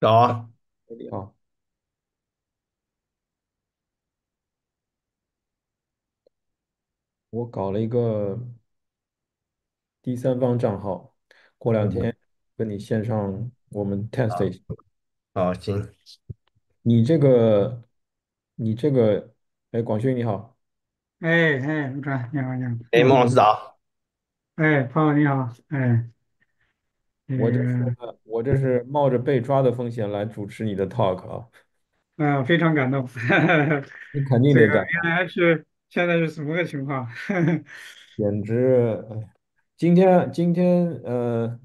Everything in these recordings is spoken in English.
找啊。你好，我搞了一个第三方账号，过两天跟你线上我们 test 一下。好，行。你这个，你这个，哎，广勋你好，哎哎，陆川，你好，你好，哎，孟嗯，老师早。哎，朋友你好，哎，这我这是个，我这是冒着被抓的风险来主持你的 talk 啊，非常感动，你肯定这个得赶上，原来是现在是什么个情况？简直，哎，今天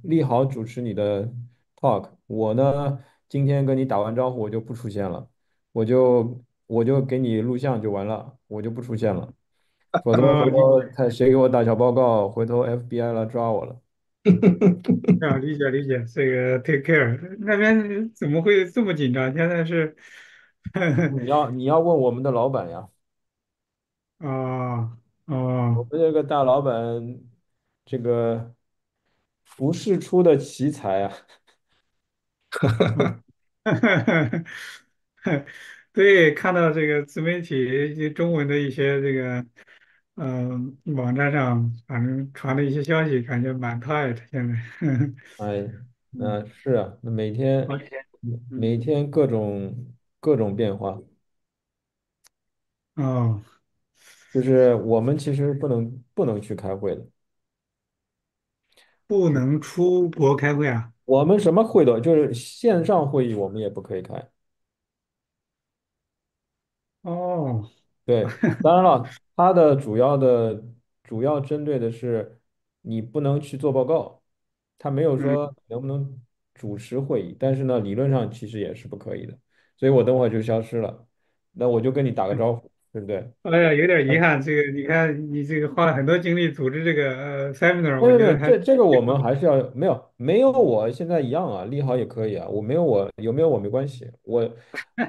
立豪主持你的 talk，我呢今天跟你打完招呼我就不出现了，我就给你录像就完了，我就不出现了。否则啊，回头看谁给我打小报告，回头 FBI 来抓我了。理解，这个 take care，那边怎么会这么紧张？现在是，你要问我们的老板呀，哦我哦，们这个大老板，这个不世出的奇才啊，哦对，看到这个自媒体一些中文的一些这个，网站上反正传的一些消息，感觉蛮快的。现在，哎，嗯，是啊，那每天好几天，每嗯，天各种变化，哦，就是我们其实不能去开会的，不能出国开会啊？我们什么会都就是线上会议我们也不可以开。哦，对，当然了，它的主要针对的是你不能去做报告，他没有嗯说能不能主持会议，但是呢，理论上其实也是不可以的，所以我等会儿就消失了，那我就跟你打个招呼，对不对？哎呀，有点遗嗯，憾，这个你看，你这个花了很多精力组织这个seminar，没有没有，我觉得还这个我们还是要没有我现在一样啊，利好也可以啊，我没有我有没有我没关系，我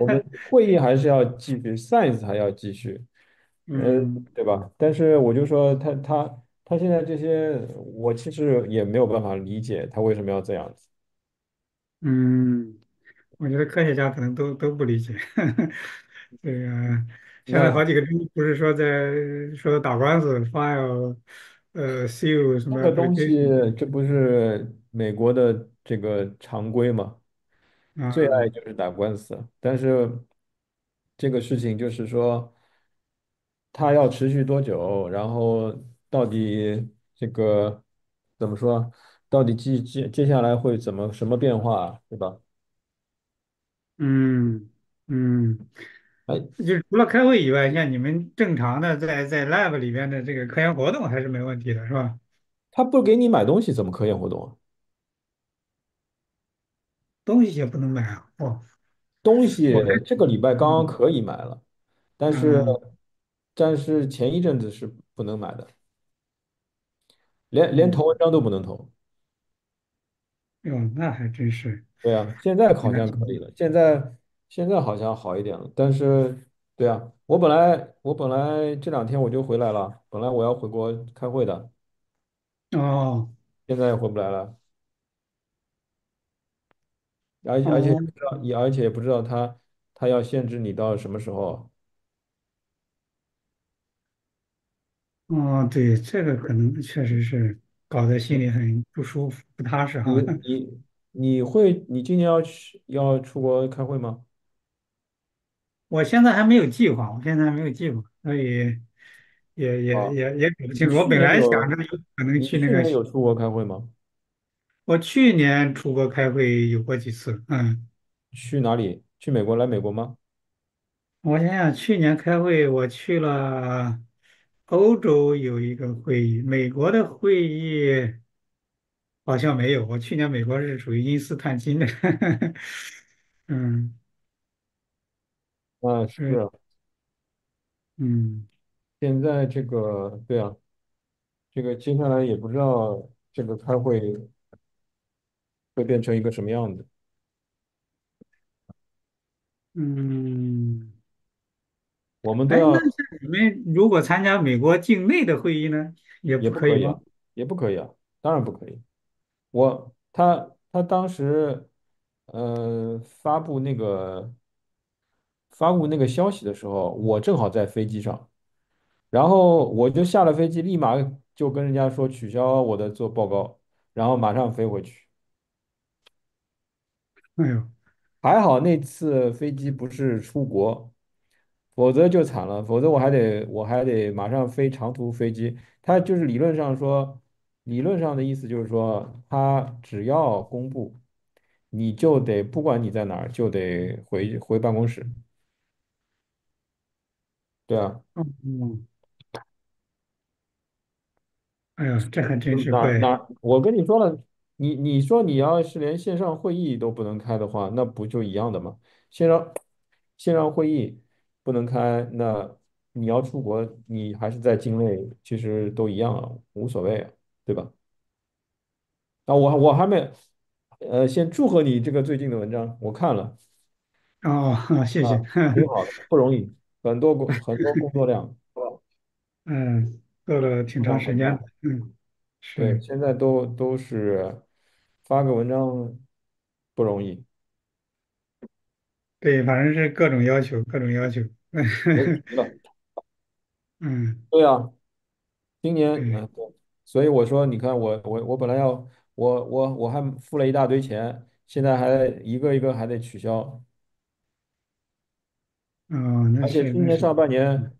们会议还是要继续，science 还要继续。嗯对吧？但是我就说他现在这些，我其实也没有办法理解他为什么要这样子。嗯。我觉得科学家可能都不理解这个。现在好你看几个州不是说在说打官司，file sue 什么 这个东西，application 这不是美国的这个常规嘛？最爱啊，就是打官司，但是这个事情就是说，他要持续多久，然后到底这个怎么说？到底接下来会什么变化，对吧？嗯嗯，哎，就是除了开会以外，像你们正常的在 lab 里边的这个科研活动还是没问题的，是吧？他不给你买东西，怎么科研活动啊？东西也不能买啊，哦，东西我看，这个礼拜刚刚嗯可以买了，但是嗯前一阵子是不能买的，连哦，投文章都不能投。哟，那还真是对啊，现在好蛮紧张。像可以了，现在好像好一点了，但是对啊，我本来这2天我就回来了，本来我要回国开会的，哦现在也回不来了，而且哦不知道也不知道他要限制你到什么时候。哦，对，这个可能确实是搞得心里很不舒服、不踏实你哈。你你今年要出国开会吗？我现在还没有计划，我现在还没有计划，所以啊。也搞不清楚。我你去本来想年有着有可能你去去那个，年有出国开会吗？我去年出国开会有过几次，去哪里？去美国？来美国吗？我想想，去年开会我去了欧洲有一个会议，美国的会议好像没有。我去年美国是属于因斯探亲的，嗯，啊，是是，啊，嗯。现在这个对啊，这个接下来也不知道这个开会会变成一个什么样子，嗯，我们都哎，那要是你们如果参加美国境内的会议呢，也也不可以吗？不可以啊，也不可以啊，当然不可以。他当时。发布那个消息的时候，我正好在飞机上，然后我就下了飞机，立马就跟人家说取消我的做报告，然后马上飞回去。哎呦，还好那次飞机不是出国，否则就惨了，否则我还得马上飞长途飞机。他就是理论上说，理论上的意思就是说，他只要公布，你就得不管你在哪儿，就得回办公室。对啊。嗯，哎呦，这还真是怪。哪哪，我跟你说了，你说你要是连线上会议都不能开的话，那不就一样的吗？线上线上会议不能开，那你要出国，你还是在境内，其实都一样啊，无所谓啊，对吧？啊，我还没，先祝贺你这个最近的文章，我看了哦，谢谢。啊，挺好的，不容易，很多工作量，嗯，做了挺非长时间的。常可怕。嗯，对，是。现在都是发个文章不容易。对，反正是各种要求，各种要求。没题了。嗯，对啊，今年对。对，所以我说，你看我本来要我还付了一大堆钱，现在还一个一个还得取消，哦，那而且是那是。今年上半嗯。年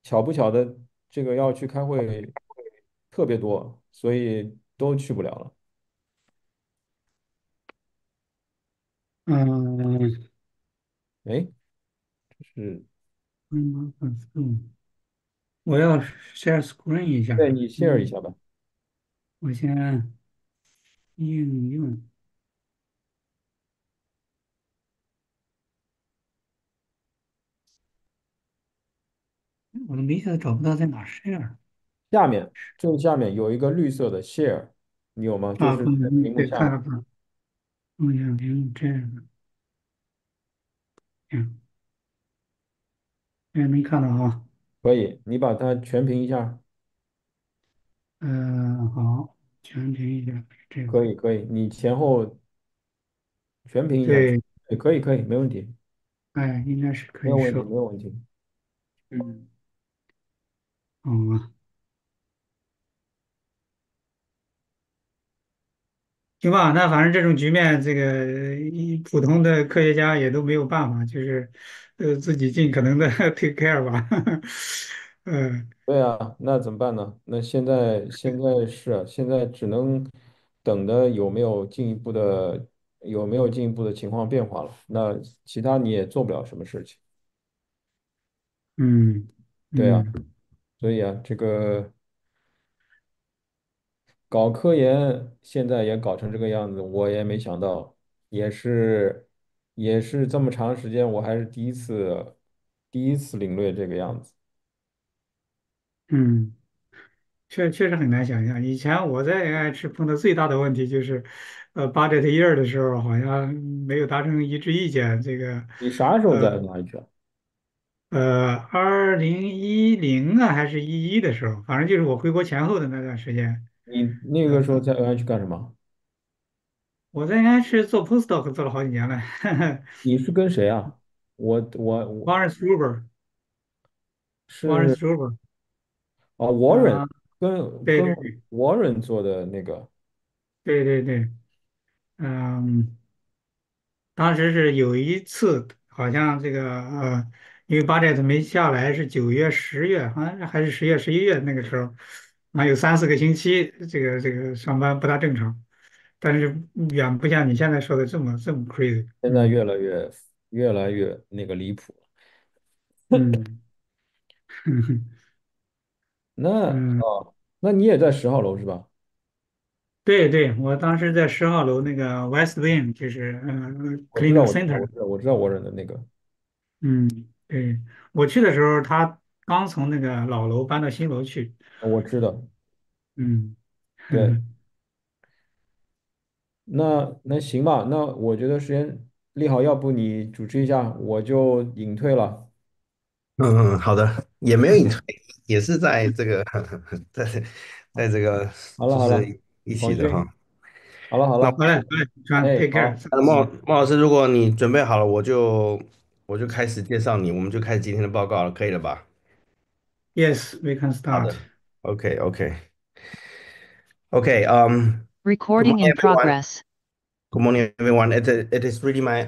巧不巧的这个要去开会特别多，所以都去不了了。嗯哎，是，我要 share screen 一下。对你 share 一嗯，下吧。我先应用。我都一下子找不到在哪儿 share。下面最下面有一个绿色的 share，你有吗？就啊，是在屏幕对，下面。看了看。我想用这个。嗯，没看到啊。可以，你把它全屏一下。好，全屏一下这个。可以可以，你前后全屏一下。对。可以可以，没问题。哎，应该是可没有问题，以收。没有问题。嗯，好啊。行吧，那反正这种局面，这个普通的科学家也都没有办法，就是自己尽可能的 take care 吧。嗯对啊，那怎么办呢？那现在只能等着有没有进一步的情况变化了。那其他你也做不了什么事情。嗯对啊，嗯所以啊，这个搞科研现在也搞成这个样子，我也没想到，也是这么长时间，我还是第一次领略这个样子。嗯，确实很难想象。以前我在 NIH 碰到最大的问题就是，budget year 的时候好像没有达成一致意见。这个，你啥时候在 NIH 啊？2010啊还是11的时候，反正就是我回国前后的那段时间。你那个时候在 NIH 干什么？我在 NIH 做 postdoc 做了好几年了。你是跟谁啊？我 Lawrence Gruber。Lawrence 是 Gruber。Warren 啊，跟 对对对 Warren 做的那个。对对对。嗯，当时是有一次，好像这个因为 budget 没下来，是9月、10月，好像是还是10月、11月那个时候，还有3、4个星期，这个上班不大正常，但是远不像你现在说的这么 crazy。现在嗯越来越那个离谱。嗯那嗯，那你也在10号楼是吧？对对，我当时在10号楼那个 West Wing，就是我知道，Clinical 我知道，我 Center。知道，我知道 Warren 的那个。嗯，对，我去的时候，他刚从那个老楼搬到新楼去。我知道。嗯。对，那行吧，那我觉得时间立好，要不你主持一下，我就隐退了。嗯，好的，也没有隐退，也是在这个在这个好了就是好了，一起的哈。广军，好了好了，好嘞，好嘞，John, 哎，take care. 好，孟老师，如果你准备好了，我就开始介绍你，我们就开始今天的报告了，可以了吧？Yes, we can 好 start. 的，OK OK OK. Good Recording morning, in everyone. progress. Good morning, everyone. It is really my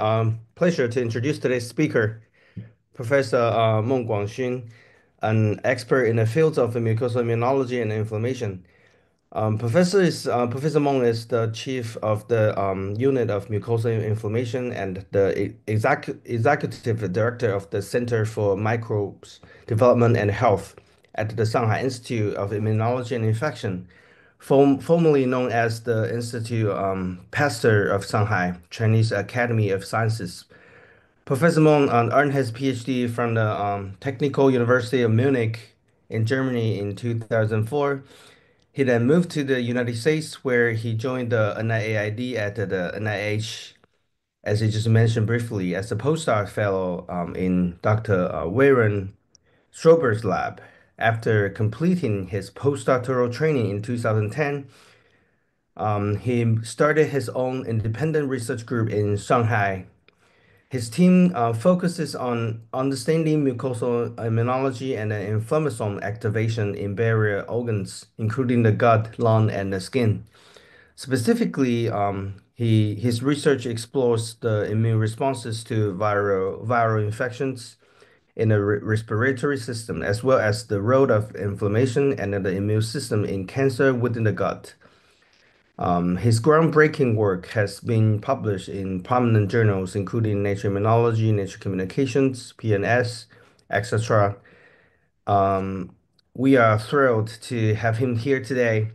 pleasure to introduce today's speaker, Professor Meng Guangxun, an expert in the fields of mucosal immunology and inflammation. Professor Meng is the chief of the unit of mucosal inflammation and the executive director of the Center for Microbes Development and Health at the Shanghai Institute of Immunology and Infection, formerly known as the Institute Pasteur of Shanghai, Chinese Academy of Sciences. Professor Meng earned his PhD from the Technical University of Munich in Germany in 2004. He then moved to the United States, where he joined the NIAID at the NIH, as I just mentioned briefly, as a postdoc fellow in Dr. Warren Strober's lab. After completing his postdoctoral training in 2010, he started his own independent research group in Shanghai. His team focuses on understanding mucosal immunology and inflammasome activation in barrier organs, including the gut, lung, and the skin. Specifically, his research explores the immune responses to viral infections in the respiratory system, as well as the role of inflammation and the immune system in cancer within the gut. His groundbreaking work has been published in prominent journals, including Nature Immunology, Nature Communications, PNS, etc. Um, we are thrilled to have him here today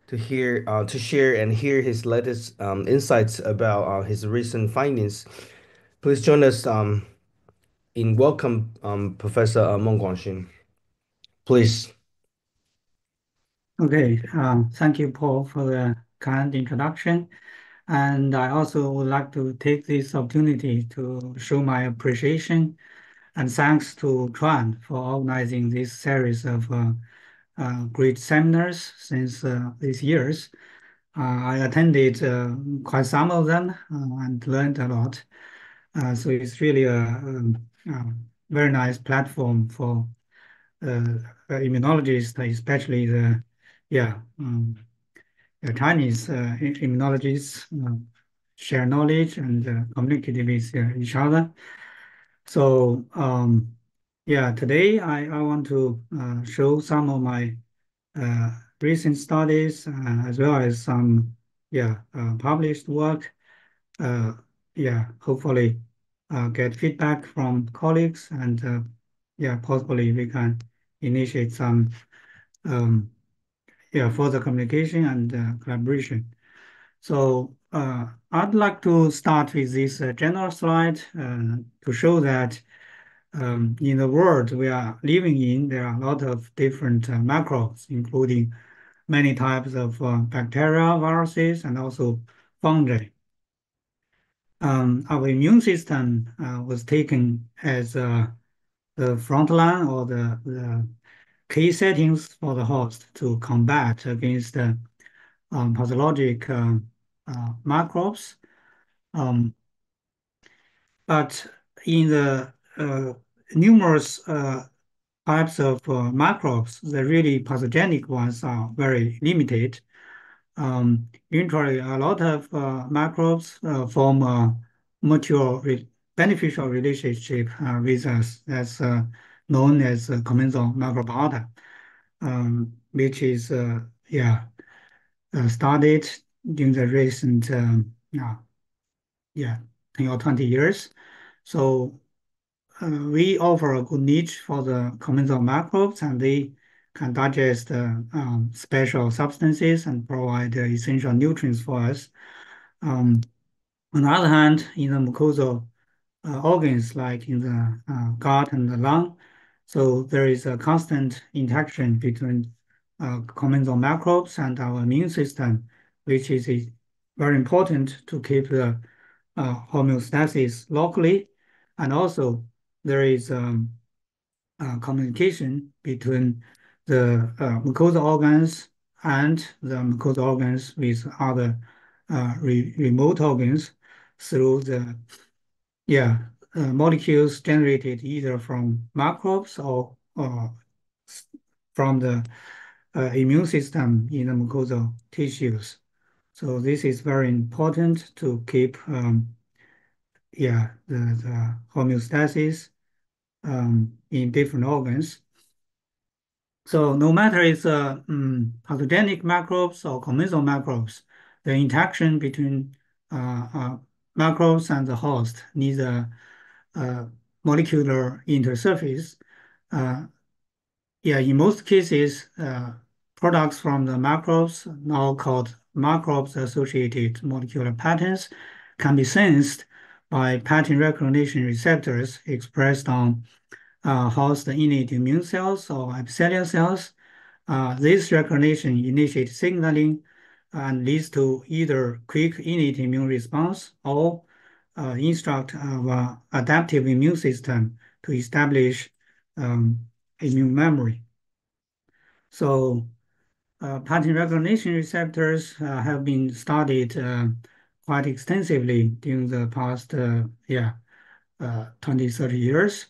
to share and hear his latest insights about his recent findings. Please join us in welcome Professor Meng Guangxin. Please. Okay, thank you, Paul, for the kind introduction. And I also would like to take this opportunity to show my appreciation and thanks to Chuan for organizing this series of great seminars since these years. I attended quite some of them and learned a lot. So it's really a very nice platform for immunologists, especially yeah, the Chinese immunologists share knowledge and communicate with each other. So yeah, today I want to show some of my recent studies as well as some published work. Uh, yeah, hopefully get feedback from colleagues and yeah, possibly we can initiate some um, further communication and collaboration. So I'd like to start with this general slide to show that in the world we are living in, there are a lot of different macros, including many types of bacteria, viruses, and also fungi. Our immune system was taken as the front line or the key settings for the host to combat against pathologic microbes. Um, but in the numerous types of microbes, the really pathogenic ones are very limited. Usually, a lot of microbes form a mutual beneficial relationship with us that's known as commensal microbiota, which is started during the recent yeah 10 or 20 years. So we offer a good niche for the commensal microbes, and they can digest special substances and provide essential nutrients for us. Um, on the other hand, in the mucosal organs, like in the gut and the lung, so there is a constant interaction between commensal microbes and our immune system, which is very important to keep the homeostasis locally. And also, there is communication between the mucosal organs and the mucosal organs with other remote organs through the yeah molecules generated either from microbes or from the immune system in the mucosal tissues. So this is very important to keep the homeostasis in different organs. So no matter it's pathogenic microbes or commensal microbes, the interaction between microbes and the host needs a molecular intersurface. Uh, yeah, in most cases, products from the microbes, now called microbes-associated molecular patterns, can be sensed by pattern recognition receptors expressed on host innate immune cells or epithelial cells. This recognition initiates signaling and leads to either quick innate immune response or instruct of adaptive immune system to establish um, immune memory. So pattern recognition receptors have been studied quite extensively during the past 20, 30 years.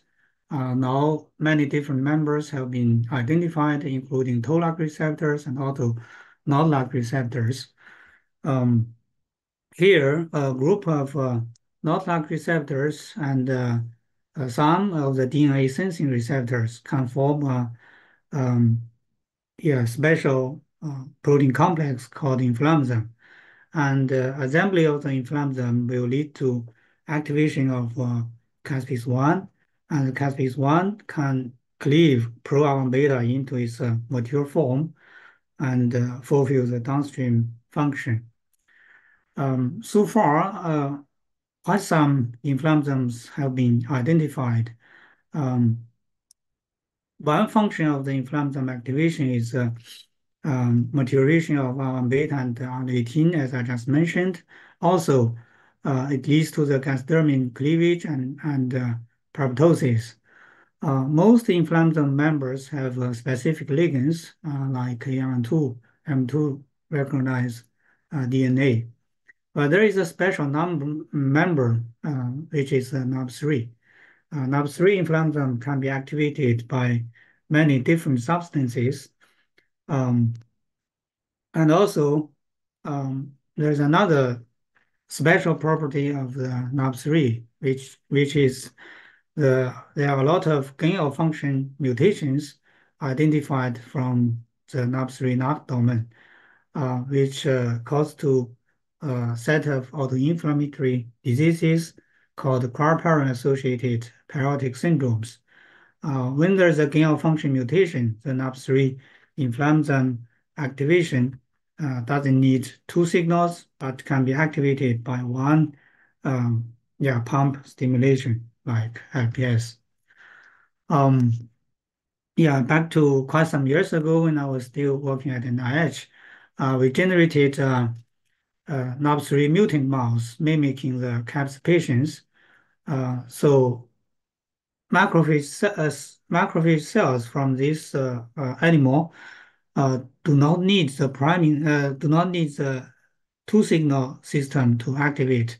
Now, many different members have been identified, including toll-like receptors and also NOD-like receptors. Um, Here, a group of NOD-like receptors and some of the DNA sensing receptors can form a special protein complex called inflammasome. And assembly of the inflammasome will lead to activation of caspase-1, and caspase-1 can cleave pro-alpha beta into its mature form and fulfill the downstream function. So far, quite some inflammasomes have been identified. Um, One function of the inflammasome activation is maturation of alpha beta and IL-18, as I just mentioned. Also, it leads to the gasdermin cleavage and proptosis. Most inflammasome members have specific ligands like M2, M2 recognize DNA. But there is a special member which is NOB3. NOB3 inflammasome can be activated by many different substances. Um, and also, there's another special property of the NOB3, which is there are a lot of gain of function mutations identified from the NOB3 NOT domain, which cause to a set of autoinflammatory diseases called Quark-associated periodic syndromes. When there's a gain of function mutation, the NAP3 inflammasome activation doesn't need two signals, but can be activated by one pump stimulation like LPS. Back to quite some years ago when I was still working at NIH, we generated NAP3 mutant mouse mimicking the CAPS patients. So macrophage cells from this animal do not need the two signal system to activate,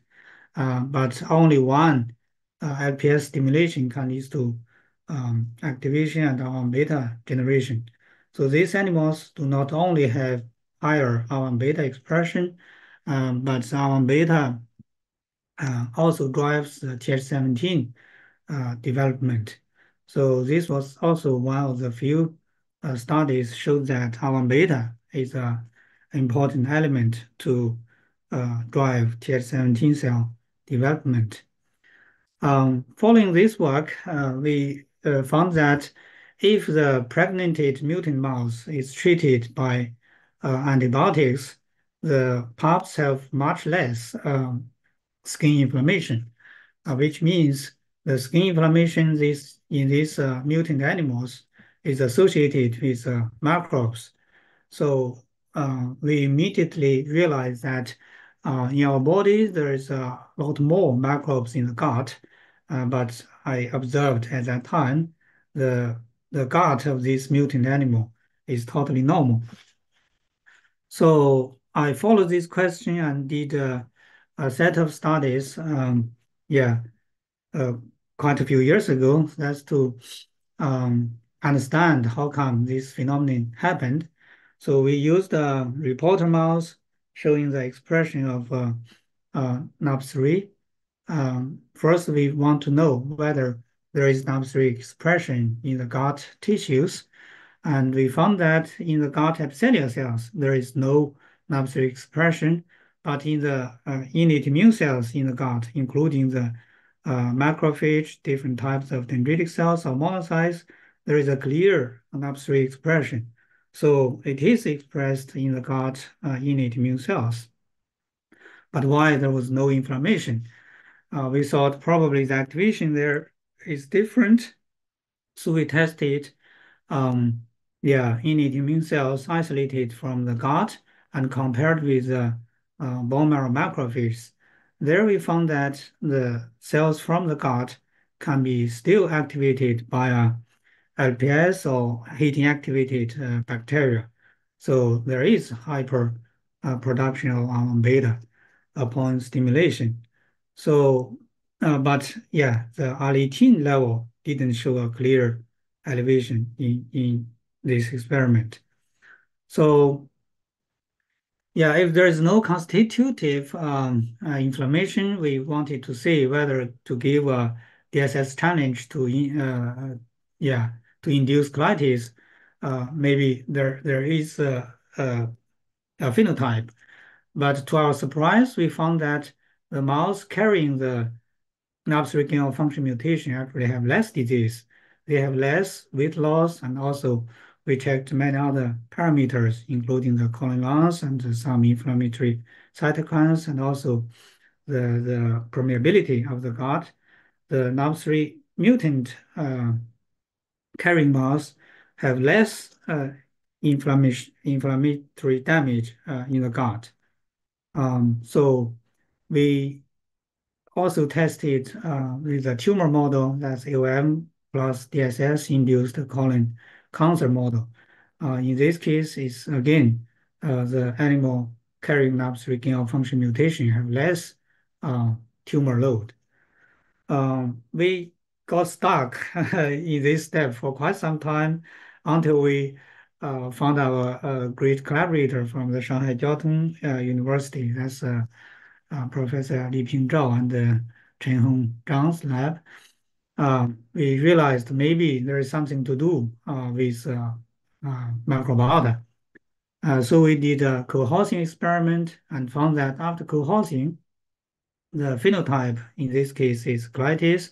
but only one LPS stimulation can lead to activation and alpha beta generation. So these animals do not only have higher alpha beta expression, but alpha beta also drives the Th17 development. So this was also one of the few studies showed that alpha beta is an important element to drive Th17 cell development. Following this work, we found that if the pregnated mutant mouse is treated by antibiotics, the pups have much less skin inflammation, which means the skin inflammation in these mutant animals is associated with microbes. So we immediately realized that in our body there is a lot more microbes in the gut, but I observed at that time the gut of this mutant animal is totally normal. So I followed this question and did a set of studies. Yeah, uh, quite a few years ago. That's to understand how come this phenomenon happened. So we used a reporter mouse showing the expression of NAP3. First, we want to know whether there is NAP3 expression in the gut tissues. And we found that in the gut epithelial cells, there is no NAP3 expression, but in the innate immune cells in the gut, including the macrophage, different types of dendritic cells or monocytes, there is a clear NAP3 expression. So it is expressed in the gut innate immune cells. But why there was no inflammation? We thought probably the activation there is different. So we tested um, yeah, innate immune cells isolated from the gut and compared with the bone marrow macrophages. There we found that the cells from the gut can be still activated by a LPS or heating activated bacteria. So there is hyper production of beta upon stimulation. So, but yeah, the R18 level didn't show a clear elevation in this experiment. So, yeah, if there is no constitutive inflammation, we wanted to see whether to give a DSS challenge to, yeah, to induce colitis. Maybe there is a phenotype, but to our surprise, we found that the mouse carrying the upstream gain function mutation actually have less disease. They have less weight loss, and also we checked many other parameters, including the colon loss and some inflammatory cytokines, and also the permeability of the gut. The NAP3 mutant carrying mouse have less inflammatory damage in the gut. So we also tested with a tumor model that's AOM plus DSS-induced colon cancer model. In this case, it's again the animal carrying NAP3 gain-of-function mutation have less uh, tumor load. We got stuck in this step for quite some time until we found our great collaborator from the Shanghai Jiaotong University. That's Professor Li Ping Zhao and Chen Hong Zhang's lab. We realized maybe there is something to do with microbiota. So we did a co-housing experiment and found that after co-housing, the phenotype in this case is colitis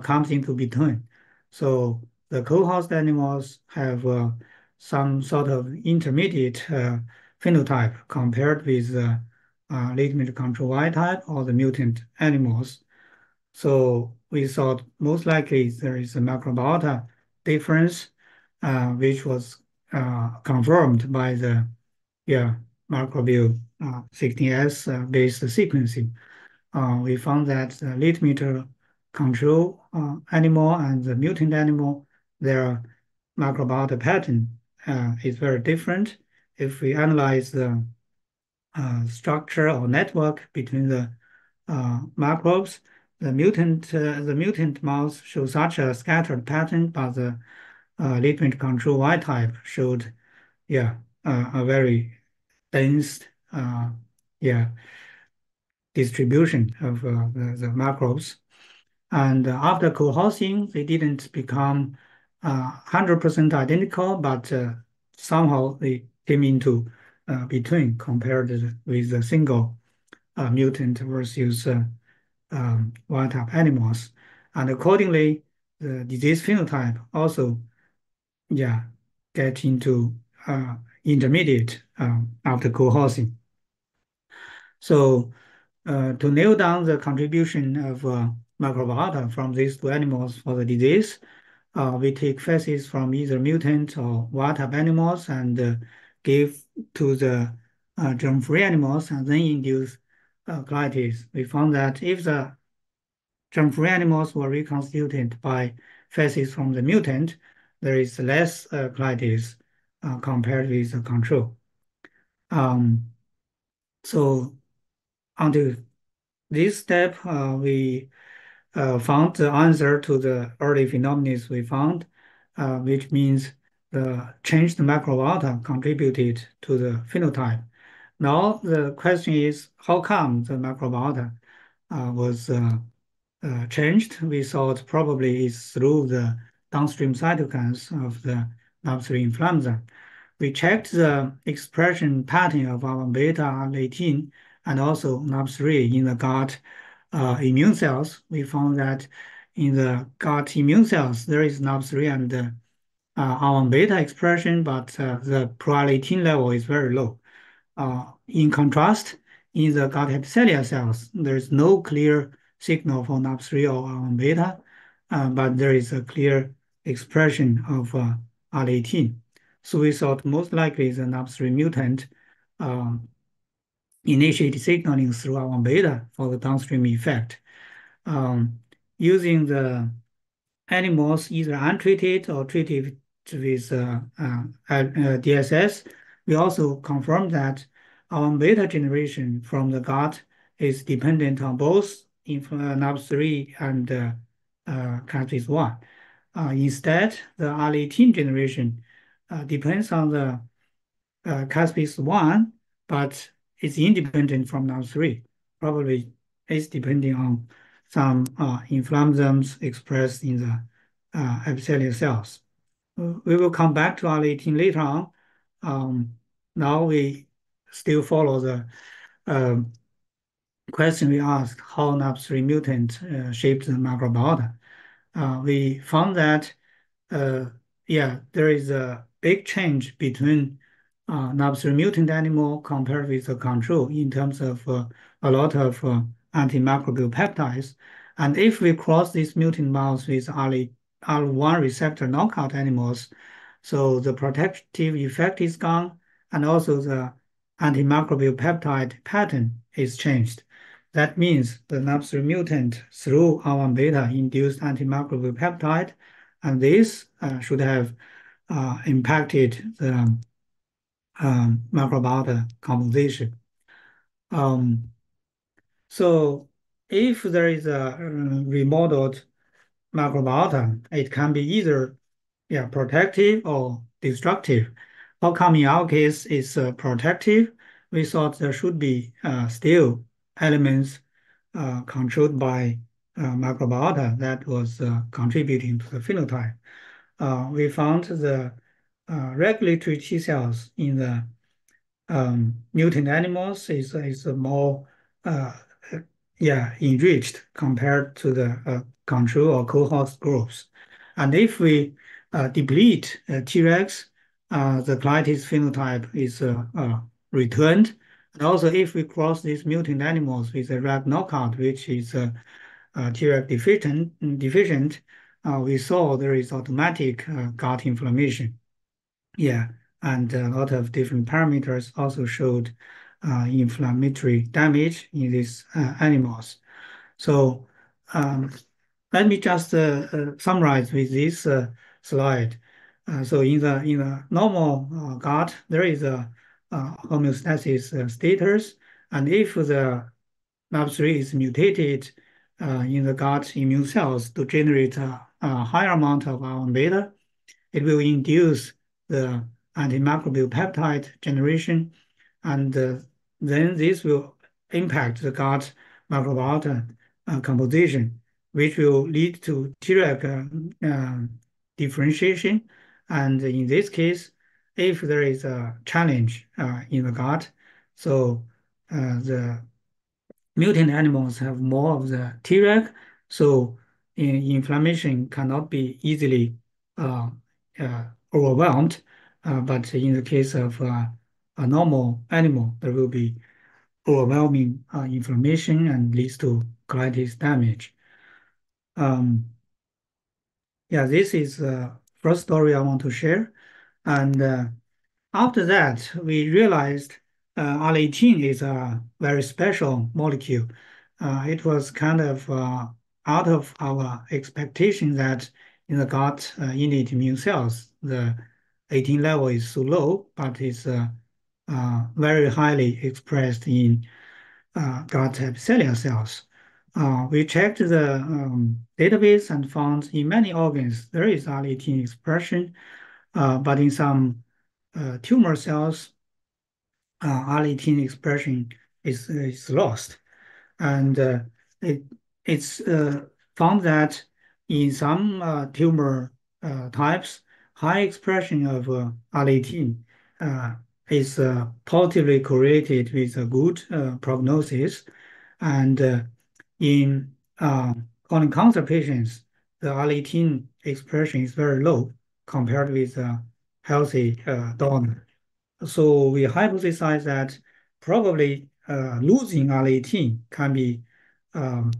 comes into between. So the co-host animals have some sort of intermediate phenotype compared with the latent control Y type or the mutant animals. So we thought most likely there is a microbiota difference, which was confirmed by the yeah microbial 16S based sequencing. We found that the late meter control animal and the mutant animal, their microbiota pattern is very different. If we analyze the structure or network between the microbes, the mutant mouse shows such a scattered pattern, but the late meter control Y type showed yeah a very dense yeah distribution of the microbes. And after co-housing, they didn't become 100% identical, but somehow they came into between compared with the single mutant versus wild-type animals. And accordingly, the disease phenotype also, yeah, get into intermediate after co-housing. So to nail down the contribution of microbiota from these two animals for the disease, we take feces from either mutant or wild-type animals and give to the germ-free animals and then induce colitis. We found that if the germ-free animals were reconstituted by feces from the mutant, there is less colitis compared with the control. Um, So until this step, we found the answer to the early phenomena we found, which means the changed microbiota contributed to the phenotype. Now the question is, how come the microbiota was changed? We thought probably it's through the downstream cytokines of the NAP3 inflammasome. We checked the expression pattern of our beta L18 and also NAP3 in the gut immune cells. We found that in the gut immune cells, there is NAP3 and alpha beta expression, but the pro-L18 level is very low. In contrast, in the gut epithelial cells, there is no clear signal for NAP3 or alpha beta, but there is a clear expression of L18. So we thought most likely the NAP3 mutant uh, initiate signaling through alpha beta for the downstream effect. Um, Using the animals either untreated or treated with DSS, we also confirmed that our beta generation from the gut is dependent on both NAP3 and caspase-1. Instead, the R18 generation depends on the caspase-1, but it's independent from NAP3. Probably it's depending on some inflammasomes expressed in the epithelial cells. We will come back to R18 later on. Um, Now we still follow the um question we asked, how NAP3 mutant shaped the microbiota. We found that uh, yeah, there is a big change between NAP3 mutant animal compared with the control in terms of a lot of antimicrobial peptides. And if we cross these mutant mouse with RL1 receptor knockout animals, so the protective effect is gone, and also the antimicrobial peptide pattern is changed. That means the NAP3 mutant through R1 beta induced antimicrobial peptide, and this should have impacted the microbiota composition. Um, so if there is a remodeled microbiota, it can be either protective or destructive. How come in our case it's protective? We thought there should be still elements controlled by microbiota that was contributing to the phenotype. We found the regulatory T cells in the mutant animals is more uh, enriched compared to the control or cohort groups. And if we deplete Tregs, the colitis phenotype is returned. And also, if we cross these mutant animals with a rat knockout, which is Treg deficient, we saw there is automatic gut inflammation. Yeah, and a lot of different parameters also showed inflammatory damage in these animals. So um, let me just summarize with this slide. So in the normal gut, there is a homeostasis status, and if the NAP3 is mutated in the gut immune cells to generate a higher amount of alpha beta, it will induce the antimicrobial peptide generation, and then this will impact the gut microbiota composition, which will lead to Treg differentiation. And in this case, if there is a challenge in the gut, so the mutant animals have more of the Treg, so inflammation cannot be easily uh, overwhelmed. But in the case of a normal animal, there will be overwhelming inflammation and leads to colitis damage. Um, yeah, this is the first story I want to share. And after that, we realized R18 is a very special molecule. It was kind of out of our expectation that in the gut innate immune cells, the 18 level is so low, but it's very highly expressed in gut epithelial cells. We checked the database and found in many organs there is IL-18 expression, but in some tumor cells, IL-18 expression is lost. And it, it's found that in some tumor types, high expression of IL-18 uh, is positively correlated with a good prognosis. And in colon cancer patients, the IL-18 expression is very low compared with healthy donor. So we hypothesize that probably losing IL-18 can be um,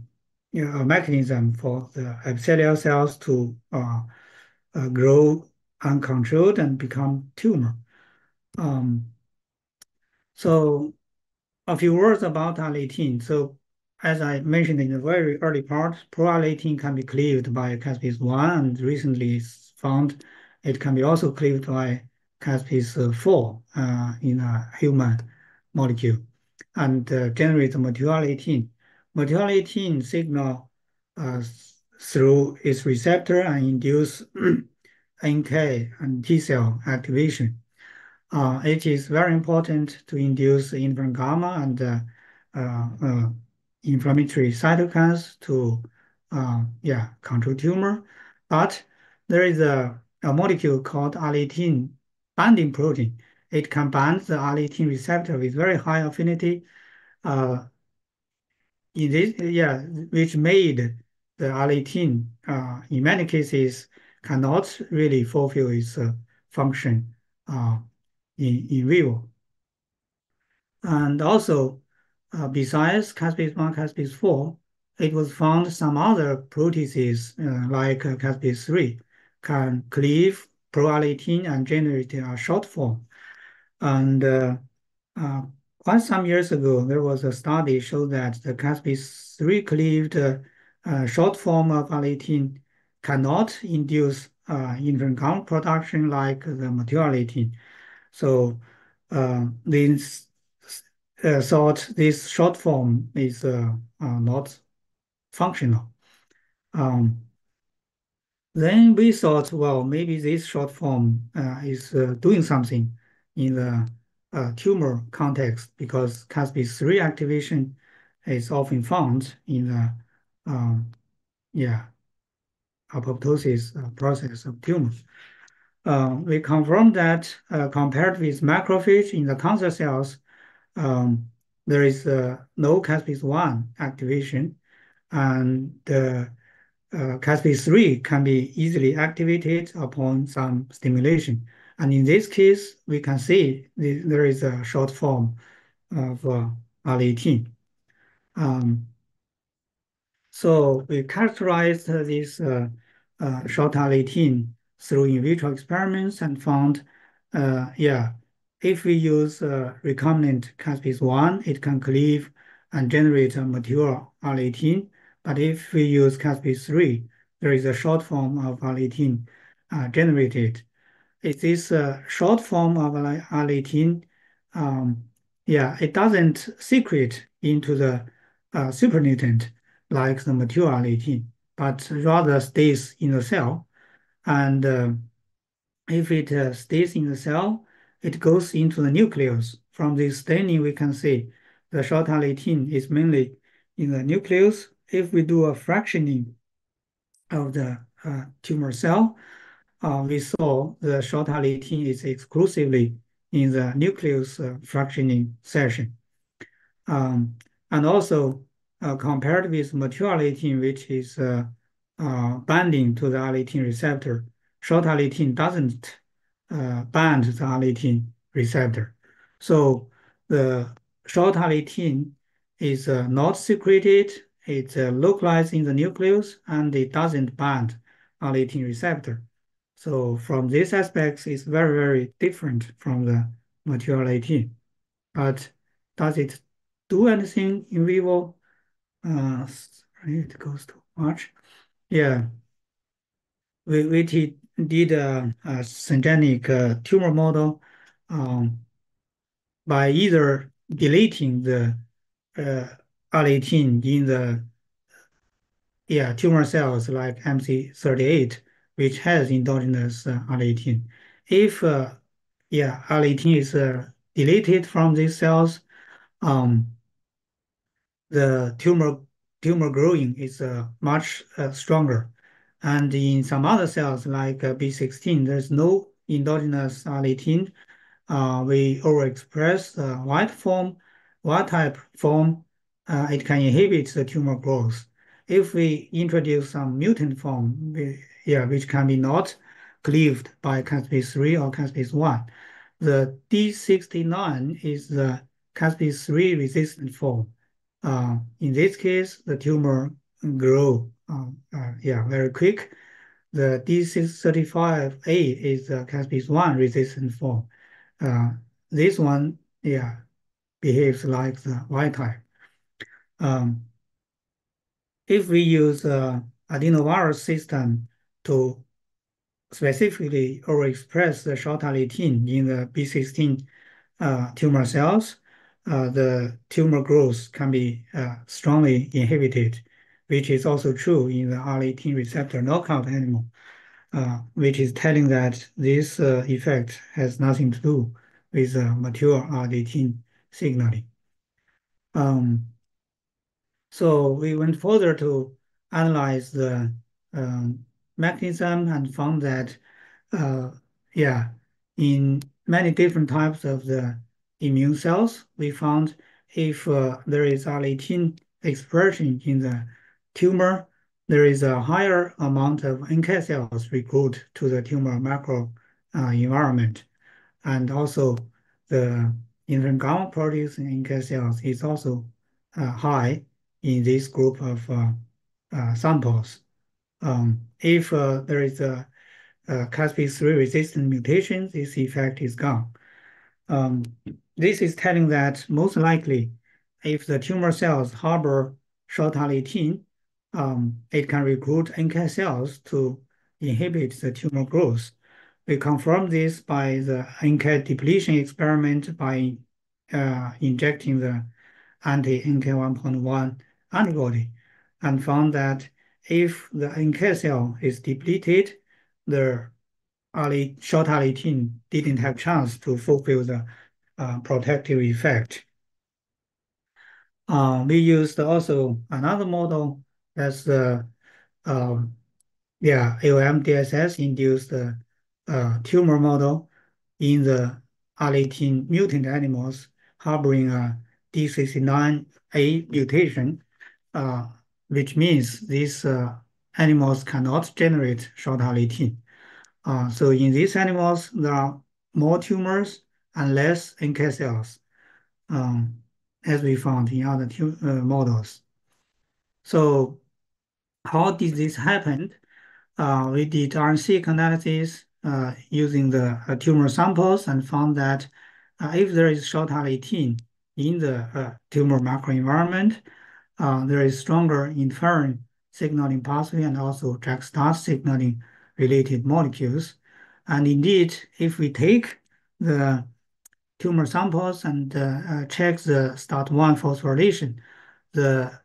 a mechanism for the epithelial cells to grow uncontrolled and become tumor. Um, so a few words about IL-18. So as I mentioned in the very early part, pro-IL-18 can be cleaved by caspase-1, and recently it's found it can be also cleaved by caspase-4 in a human molecule and generate mature IL-18. Mature IL-18 signal uh, through its receptor and induce NK and T cell activation. It is very important to induce interferon gamma and uh, uh, inflammatory cytokines to control tumor. But there is a molecule called IL-18 binding protein. It can bind the IL-18 receptor with very high affinity. Uh, in this, which made the IL-18 in many cases cannot really fulfill its function uh, in vivo. And also, besides caspase-1, caspase-4, it was found some other proteases like caspase-3 can cleave pro-IL-18 and generate a short form. And uh, quite some years ago, there was a study showed that the caspase-3 cleaved short form of IL-18 cannot induce interferon production like the mature IL-18. So this thought this short form is not functional. Um, then we thought, well, maybe this short form is doing something in the tumor context because caspase-3 activation is often found in the um, yeah apoptosis process of tumors. We confirmed that compared with macrophage in the cancer cells, um, there is no caspase-1 activation, and the caspase-3 can be easily activated upon some stimulation. And in this case, we can see there is a short form of IL-18. Um, so we characterized this short IL-18 through in vitro experiments and found, if we use recombinant caspase-1, it can cleave and generate a mature IL-18. But if we use caspase-3, there is a short form of IL-18 generated. It is a short form of IL-18. It doesn't secrete into the supernatant like the mature IL-18, but rather stays in the cell. And if it stays in the cell, it goes into the nucleus. From this staining, we can see the short IL-18 is mainly in the nucleus. If we do a fractioning of the tumor cell, we saw the short IL-18 is exclusively in the nucleus fractioning section. Um, and also compared with mature IL-18, which is binding to the IL-18 receptor, short IL-18 doesn't bind the IL-18 receptor. So the short IL-18 is not secreted, it's localized in the nucleus, and it doesn't bind IL-18 receptor. So from this aspect, it's very, very different from the mature IL-18. But does it do anything in vivo? Sorry, it goes too much. Yeah, we did a syngeneic tumor model. Um, by either deleting the uh, R18 in the tumor cells like MC38, which has endogenous R18. If R18 is deleted from these cells, um, the tumor growing is much stronger. And in some other cells like B16, there's no endogenous R18. We overexpress the wild type form. It can inhibit the tumor growth. If we introduce some mutant form, which can be not cleaved by caspase-3 or caspase-1, the D69 is the caspase-3 resistant form. In this case, the tumor grow very quick. The D635A is the caspase-1 resistant form. Uh, this one, behaves like the wild type. Um, if we use adenovirus system to specifically overexpress the short-18 in the B16 tumor cells, the tumor growth can be strongly inhibited, which is also true in the R18 receptor knockout animal, which is telling that this effect has nothing to do with mature R18 signaling. Um, so we went further to analyze the mechanism and found that, uh, yeah, in many different types of the immune cells, we found if there is R18 expression in the tumor, there is a higher amount of NK cells recruit to the tumor macro environment. And also the interferon protease in NK cells is also high in this group of samples. If there is a caspase-3 resistant mutation, this effect is gone. Um, this is telling that most likely, if the tumor cells harbor short IL-18, it can recruit NK cells to inhibit the tumor growth. We confirmed this by the NK depletion experiment by injecting the anti-NK1.1 antibody and found that if the NK cell is depleted, the short IL-18 didn't have chance to fulfill the protective effect. We used also another model that's the AOM-DSS induced tumor model in the R18 mutant animals harboring a D69A mutation, uh, which means these animals cannot generate short R18. So in these animals, there are more tumors and less NK cells, um, as we found in other models. So how did this happen? We did RNA-seq analysis using the tumor samples and found that if there is short IL-18 in the tumor microenvironment, there is stronger interferon signaling pathway and also JAK-STAT signaling related molecules. And indeed, if we take the tumor samples and check the STAT1 phosphorylation, the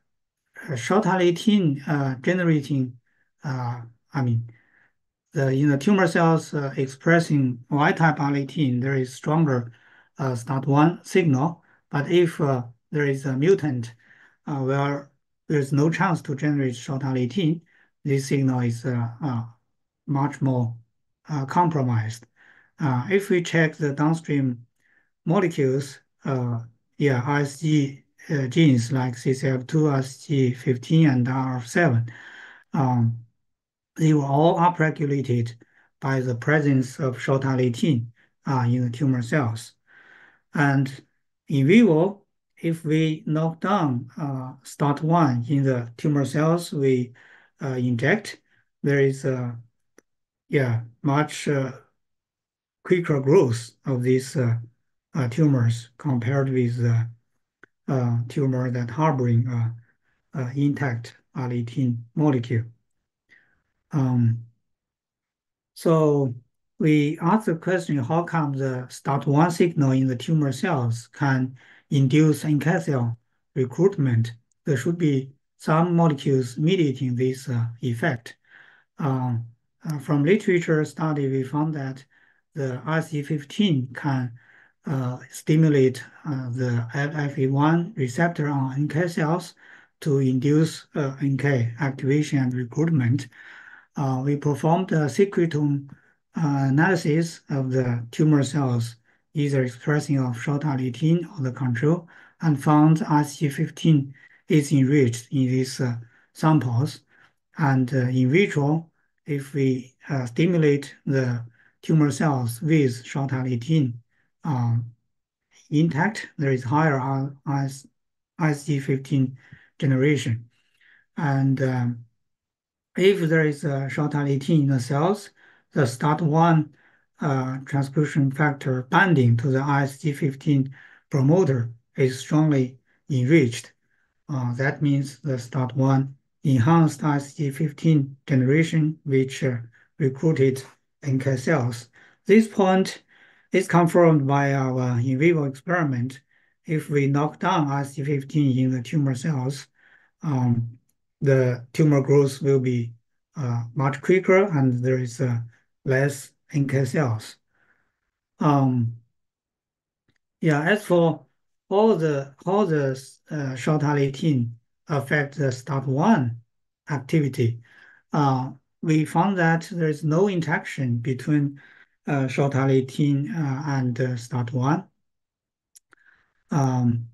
short IL-18 generating, I mean, in the tumor cells expressing Y-type IL-18, there is stronger STAT1 signal. But if there is a mutant where there's no chance to generate short IL-18, this signal is much more compromised. If we check the downstream molecules, RSG genes like CCF2, RSG15, and RF7, um, they were all upregulated by the presence of short IL-18 in the tumor cells. And in vivo, if we knock down STAT1 in the tumor cells we inject, there is a much quicker growth of these tumors compared with the tumor that harboring intact IL-18 molecule. Um, so we ask the question, how come the STAT1 signal in the tumor cells can induce NK cell recruitment? There should be some molecules mediating this effect. Um, from literature study, we found that the IC15 can stimulate the FFA1 receptor on NK cells to induce NK activation and recruitment. We performed a secretome analysis of the tumor cells, either expressing of short-18 or the control, and found IC15 is enriched in these samples. And in vitro, if we stimulate the tumor cells with short-18 um, intact, there is higher IC15 generation. And if there is a short-18 in the cells, the STAT1 transcription factor binding to the ISG15 promoter is strongly enriched. That means the STAT1 enhanced ISG15 generation, which recruited NK cells. This point is confirmed by our in vivo experiment. If we knock down ISG15 in the tumor cells, um, the tumor growth will be much quicker and there is less NK cells. Um, yeah, as for how the short-18 affect the STAT1 activity, we found that there is no interaction between short-18 and STAT1. Um,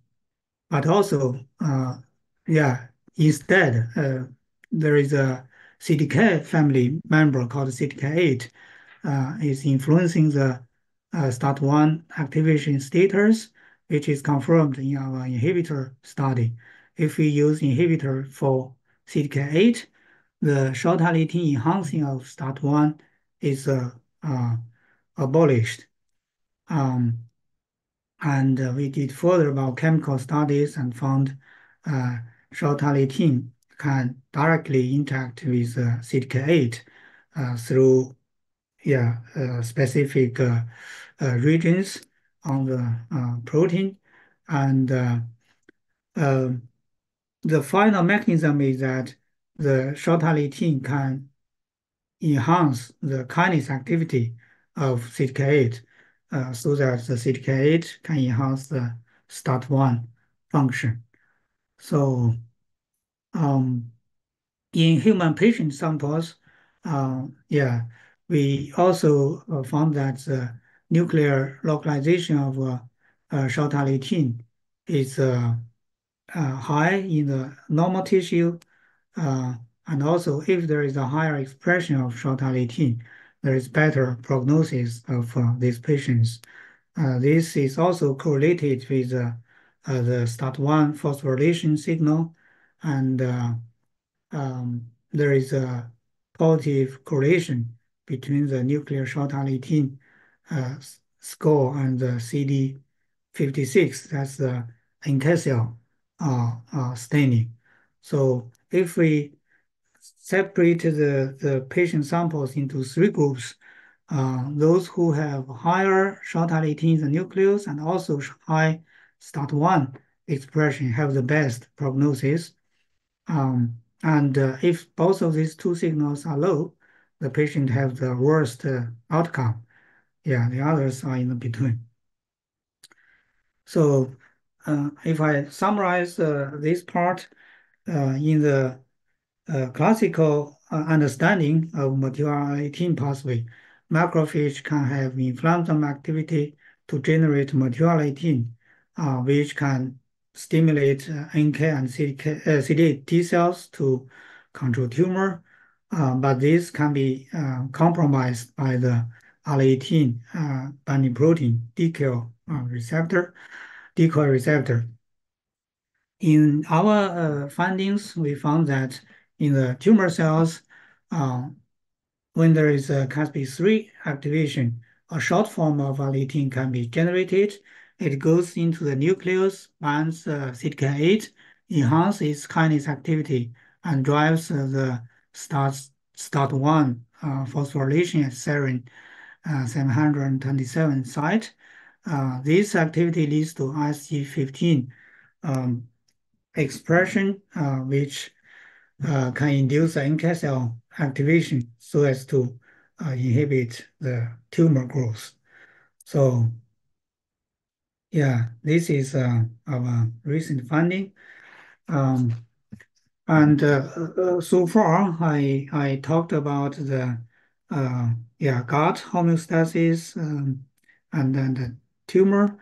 but also, yeah, instead, there is a CDK family member called CDK8 is influencing the STAT1 activation status, which is confirmed in our inhibitor study. If we use inhibitor for CDK8, the short-18 enhancing of STAT1 is abolished. Um, and we did further biochemical studies and found uh, short-18 can directly interact with CDK8 through specific regions on the protein. And um the final mechanism is that the short-18 can enhance the kinase activity of CDK8 so that the CDK8 can enhance the STAT1 function. So um, in human patient samples, yeah, we also found that the nuclear localization of short-18 is high in the normal tissue, uh, and also if there is a higher expression of short-18, there is better prognosis of these patients. This is also correlated with the STAT1 phosphorylation signal, and there is a positive correlation between the nuclear short-18 score and the CD56, that's the NK cell staining. So if we separate the patient samples into three groups, those who have higher short-18 in the nucleus and also high STAT1 expression have the best prognosis. And if both of these two signals are low, the patient have the worst outcome. Yeah, the others are in the between. So if I summarize this part in the classical understanding of material 18 pathway, macrophage can have inflammasome activity to generate material 18, which can stimulate NK and CD8 T cells to control tumor, but this can be compromised by the IL-18 binding protein decoy receptor. In our findings, we found that in the tumor cells, uh, when there is a Caspase-3 activation, a short form of IL-18 can be generated. It goes into the nucleus, binds CDK8, enhances kinase activity, and drives the STAT1 phosphorylation at serine 727 site. This activity leads to ISG15 um, expression, which can induce NK cell activation so as to inhibit the tumor growth. So, yeah, this is our recent finding. Um, and so far, I talked about the gut homeostasis and then the tumor.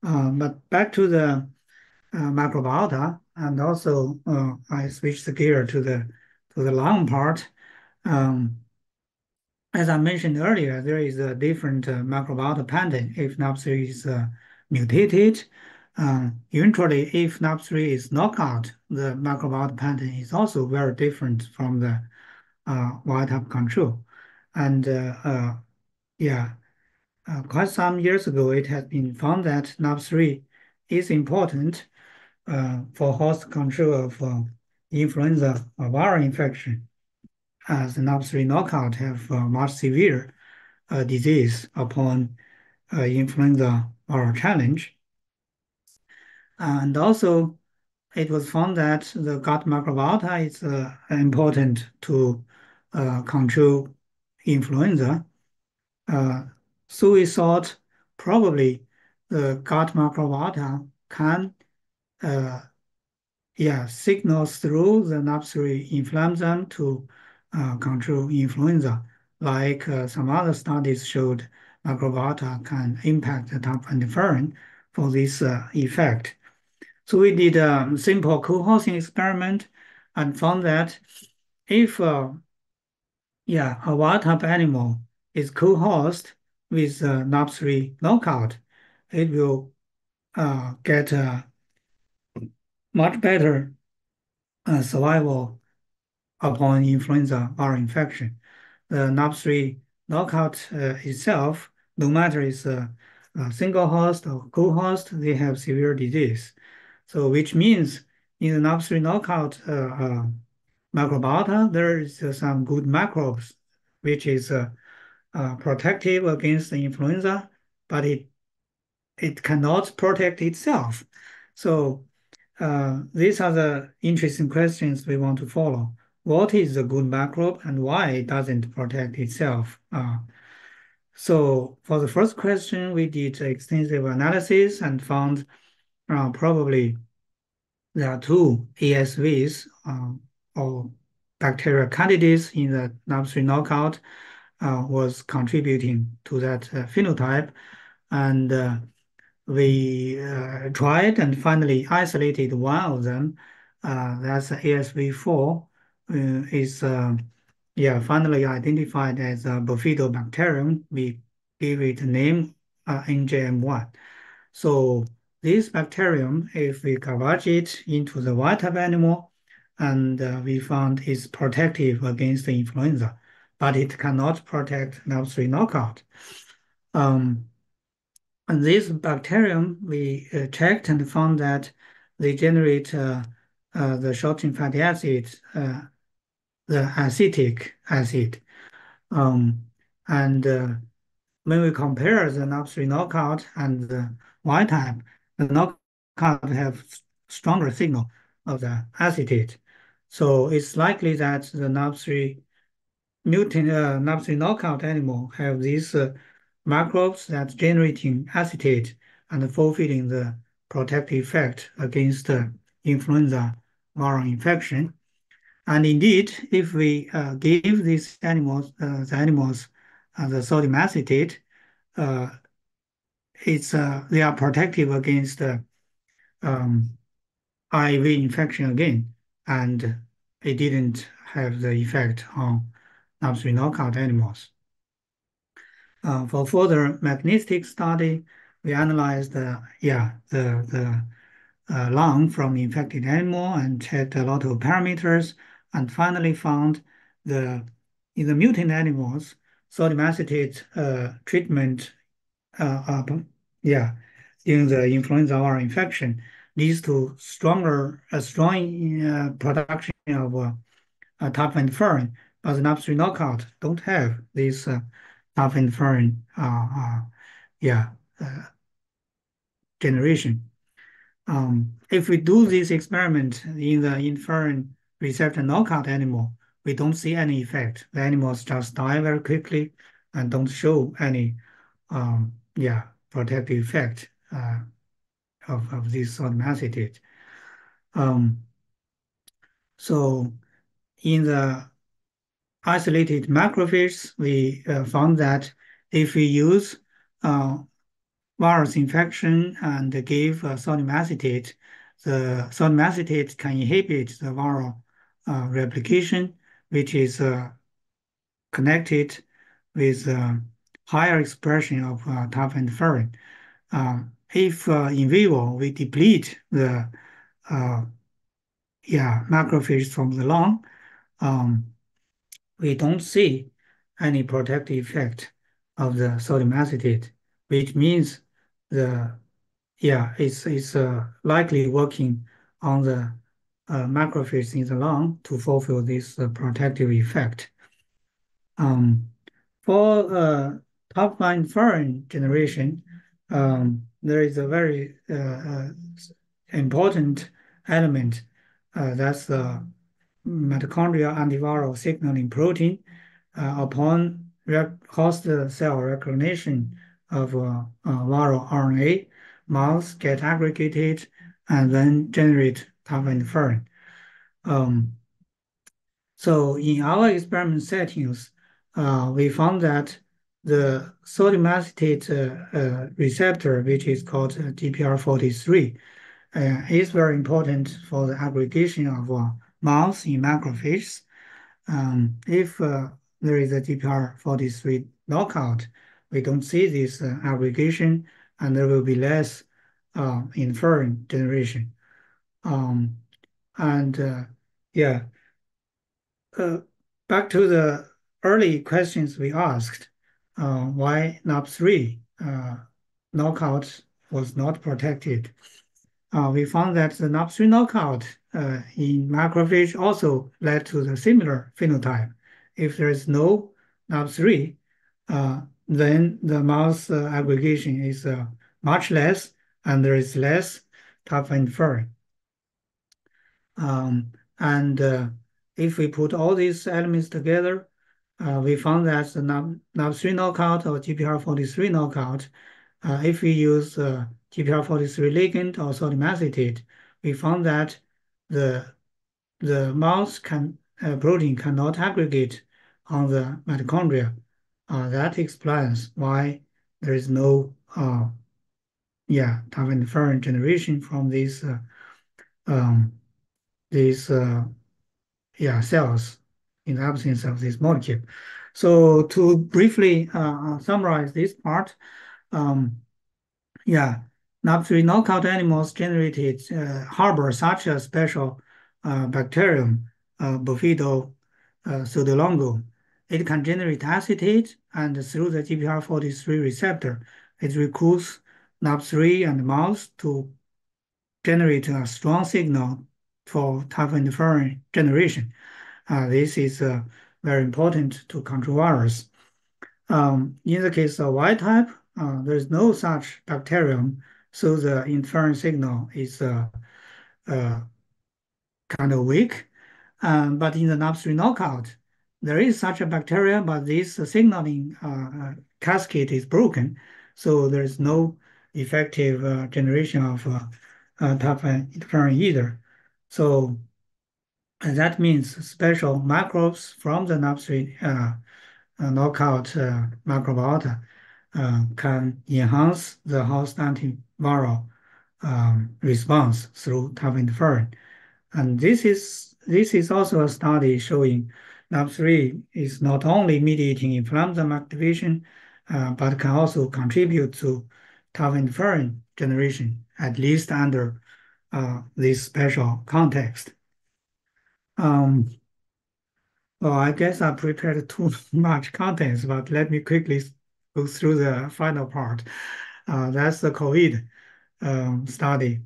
But back to the microbiota, and also I switched the gear to the lung part. Um, as I mentioned earlier, there is a different microbiota pattern if NAP3 is mutated. Eventually, if NAP3 is knockout, the microbiota pattern is also very different from the wild type control. And yeah, quite some years ago, it has been found that NAP3 is important for host control of influenza or viral infection, as the NAP3 knockout have much severe disease upon influenza viral challenge. And also, it was found that the gut microbiota is important to control influenza. Uh, so we thought probably the gut microbiota can uh, yeah, signals through the NAP3 inflammasome to control influenza. Like some other studies showed, microbiota can impact the type interferon for this effect. So we did a simple co-housing experiment and found that if yeah, a wild type animal is co-housed with NAP3 knockout, it will get much better survival upon influenza viral infection. The NAP3 knockout itself, no matter it's a single host or co-host, they have severe disease. So which means in the NAP3 knockout microbiota, there is some good microbes, which is protective against the influenza, but it cannot protect itself. So these are the interesting questions we want to follow. What is a good microbe and why it doesn't protect itself? So for the first question, we did extensive analysis and found probably there are two ASVs or bacterial candidates in the NAP3 knockout was contributing to that phenotype. And we tried and finally isolated one of them. That's ASV4 is yeah finally identified as a bifidobacterium. We gave it a name NJM1. So this bacterium, if we garbage it into the wild type animal, and we found it's protective against the influenza, but it cannot protect NAP3 knockout. Um, and this bacterium, we checked and found that they generate the short-chain fatty acid, the acetic acid. Um, and when we compare the NAP3 knockout and the wild type, the knockout have stronger signal of the acetate. So it's likely that the NAP3 mutant NAP3 knockout animal have these microbes that generating acetate and fulfilling the protective effect against influenza viral infection. And indeed, if we give these animals, the sodium acetate, uh, they are protective against um, IV infection again, and it didn't have the effect on NAP3 knockout animals. For further mechanistic study, we analyzed the lung from infected animal and checked a lot of parameters, and finally found in the mutant animals, sodium acetate treatment yeah, during the influenza viral infection leads to a strong production of type interferon, but the NAP3 knockout don't have this tough interferon yeah, uh, generation. If we do this experiment in the interferon receptor knockout animal, we don't see any effect. The animals just die very quickly and don't show any yeah, protective effect of this sodium acetate. Um, so in the isolated macrophages, we found that if we use uh, virus infection and give sodium acetate, the sodium acetate can inhibit the viral replication, which is connected with higher expression of tau interferon. If in vivo we deplete the uh, yeah, macrophages from the lung, um, we don't see any protective effect of the sodium acetate, which means the yeah, it's likely working on the macrophages in the lung to fulfill this protective effect. Um, for top-line foreign generation, there is a very important element that's the mitochondrial antiviral signaling protein. Upon host cell recognition of viral RNA, mouse get aggregated and then generate top interferon. Um, so in our experiment settings, we found that the sodium acetate receptor, which is called GPR43, is very important for the aggregation of mouse in macrophages. If there is a GPR43 knockout, we don't see this aggregation, and there will be less inferrin generation. Um, and yeah, uh, back to the early questions we asked, why NAP3 knockout was not protected. We found that the NAP3 knockout in macrophage also led to the similar phenotype. If there is no NAP3, then the mouse aggregation is much less, and there is less tau inferring. And if we put all these elements together, we found that the NAP3 knockout or GPR43 knockout, if we use GPR43 ligand or sodium acetate, we found that the mouse protein cannot aggregate on the mitochondria. That explains why there is no yeah, tau interferon generation from um, these yeah, cells in the absence of this molecule. So to briefly summarize this part, um, yeah, NAP3 knockout animals generated harbor such a special bacterium, Bifido pseudolongo. It can generate acetate, and through the GPR43 receptor, it recruits NAP3 and mouse to generate a strong signal for tau interferon generation. This is very important to control virus. In the case of wild type, there is no such bacterium, so the interferon signal is uh, kind of weak. But in the NAP3 knockout, there is such a bacteria, but this signaling cascade is broken, so there is no effective generation of tau interferon either. So and that means special microbes from the NAP3 knockout microbiota can enhance the host antiviral response through tau interferon. And this is also a study showing NAP3 is not only mediating inflammasome activation, but can also contribute to tau interferon generation, at least under this special context. Well, I guess I prepared too much contents, but let me quickly go through the final part. That's the COVID study.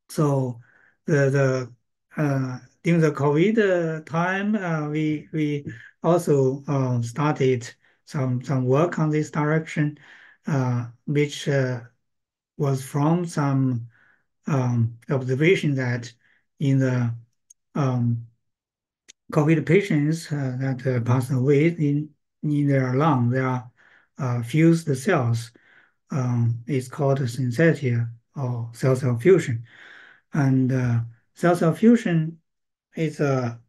So during the COVID time, we also started some work on this direction, which was from some observation that in the um, COVID patients that passed away in their lung, there are fused cells. It's called synthetia or cell-cell fusion. And cell-cell fusion is a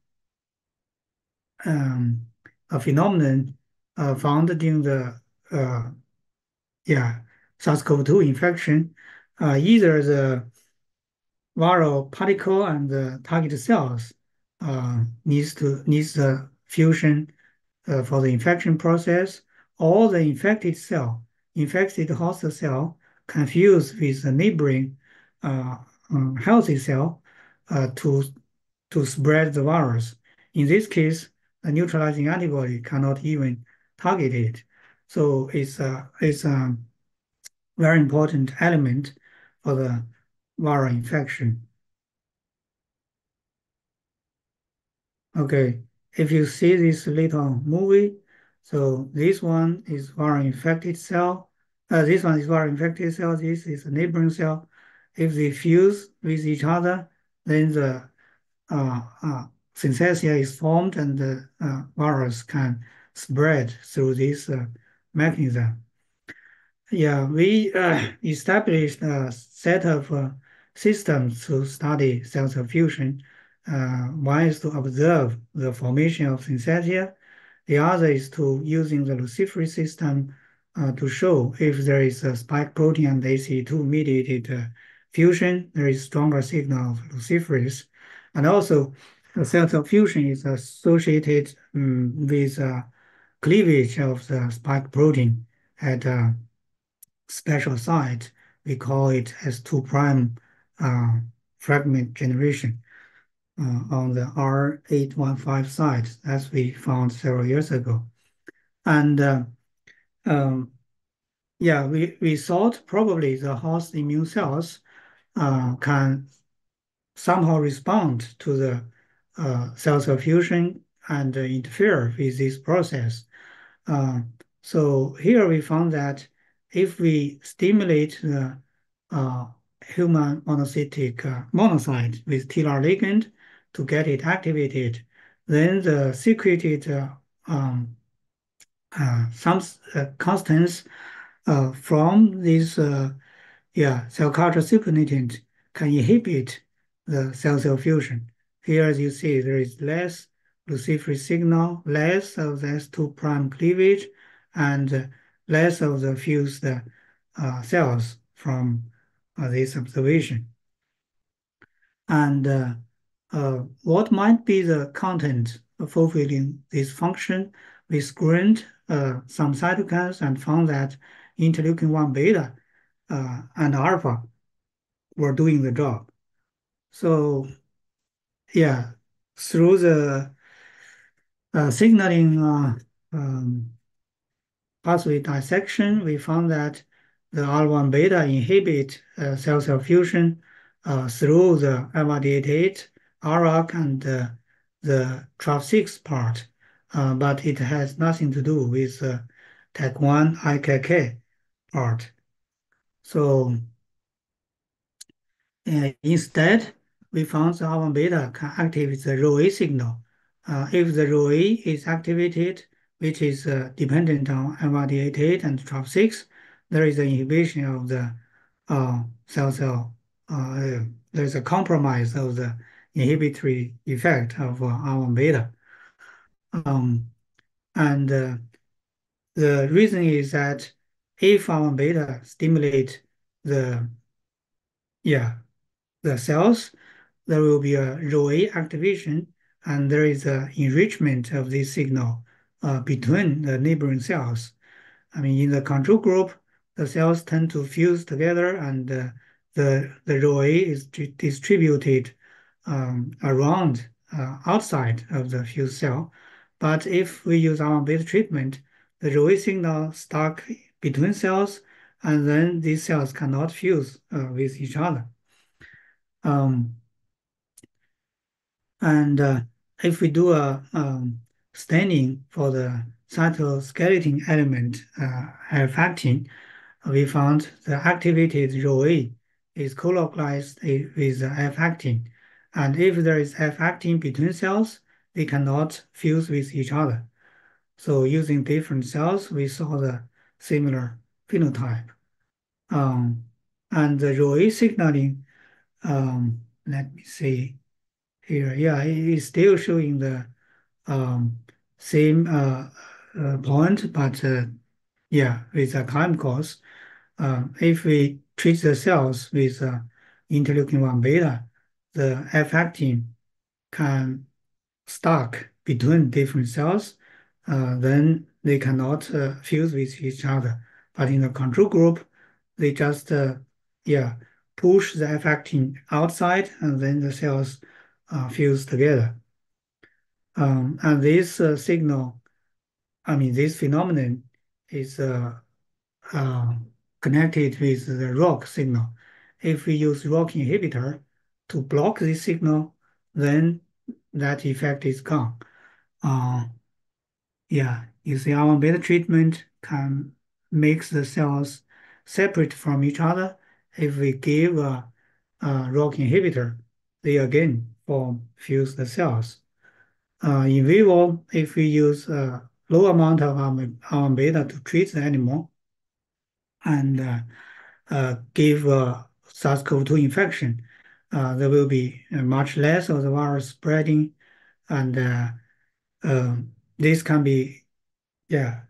phenomenon found during the uh, yeah SARS-CoV-2 infection. Either the viral particle and the target cells needs the fusion for the infection process, or the infected host cell, can fuse with the neighboring uh, healthy cell to spread the virus. In this case, a neutralizing antibody cannot even target it. So it's a very important element for the viral infection. Okay, if you see this little movie, so this one is viral infected cell. This one is viral infected cell. This is a neighboring cell. If they fuse with each other, then the synthesia is formed and the virus can spread through this mechanism. Yeah, we established a set of systems to study cell-cell fusion. One is to observe the formation of synthesia. The other is to using the luciferase system to show if there is a spike protein and ACE2 mediated fusion, there is stronger signal of luciferase. And also, the cell-cell fusion is associated with cleavage of the spike protein at special site. We call it S2 prime uh, fragment generation on the R815 site, as we found several years ago. And um, yeah, we thought probably the host immune cells can somehow respond to the cell-cell fusion and interfere with this process. Uh, so here we found that if we stimulate the uh, human monocytic monocyte with TLR ligand to get it activated, then the secreted um, some constants from this cell culture supernatant can inhibit the cell-cell fusion. Here, as you see, there is less luciferase signal, less of the S2 prime cleavage, and less of the fused cells from this observation. And what might be the content of fulfilling this function? We screened some cytokines and found that interleukin-1 beta and alpha were doing the job. So yeah, through the signaling pathway dissection, we found that the R1 beta inhibit cell-cell fusion through the MRD88, ROC, and the TRAF6 part, but it has nothing to do with the TAC1 IKK part. So instead, we found the alpha beta can activate the Rho A signal. If the Rho A is activated, which is dependent on MRD88 and TROP6, there is an inhibition of the cell-cell. There is a compromise of the inhibitory effect of alpha beta. And the reason is that if alpha beta stimulate the yeah the cells, there will be a Rho activation, and there is an enrichment of this signal between the neighboring cells. I mean, in the control group, the cells tend to fuse together, and the Rho is distributed around outside of the fused cell. But if we use arm-based treatment, the Rho signal stuck between cells, and then these cells cannot fuse with each other. Um, and if we do a staining for the cytoskeleton element F-actin, we found the activated ROA is co-localized with the F-actin. And if there is F-actin between cells, they cannot fuse with each other. So using different cells, we saw the similar phenotype. Um, and the ROA signaling, let me see here. Yeah, it is still showing the um, same point, but yeah, with a time course. If we treat the cells with interleukin-1 beta, the F-actin can stuck between different cells, then they cannot fuse with each other. But in the control group, they just yeah push the F-actin outside, and then the cells fuse together. And this signal, I mean, this phenomenon is uh, connected with the ROCK signal. If we use ROCK inhibitor to block this signal, then that effect is gone. Uh, yeah, you see, our beta treatment can make the cells separate from each other. If we give a ROCK inhibitor, they again form fuse the cells. In vivo, if we use a low amount of alpha beta to treat the animal and give SARS-CoV-2 infection, there will be much less of the virus spreading, and this can be yeah